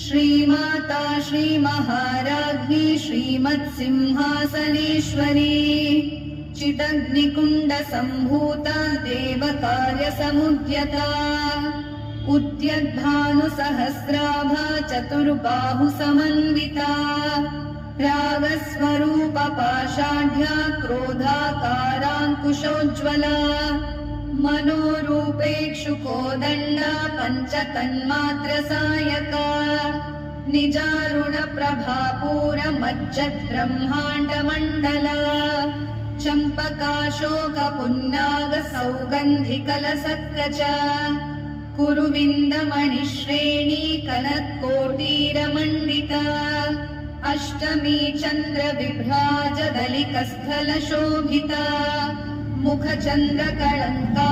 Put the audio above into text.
श्रीमाता श्रीमहाराज्ञी श्रीमत्सिंहासनेश्वरी चिदग्निकुण्डसम्भूता देवकार्यसमुद्यता उद्यद्भानुसहस्राभा चतुर्बाहुसमन्विता रागस्वरूपपाषाढ्या क्रोधाकाराङ्कुशोज्ज्वला मनोरूपेक्षुकोदण्डा पञ्चतन्मात्रसायका निजारुणप्रभापूरमज्जद्ब्रह्माण्डमण्डला चम्पकाशोकपुन्नागसौगन्धिकलसत्कच कुरुविन्दमणिश्रेणी कनत्कोटीरमण्डिता अष्टमी चन्द्रविभ्राजदलिकस्थलशोभिता मुखचन्द्रकळङ्का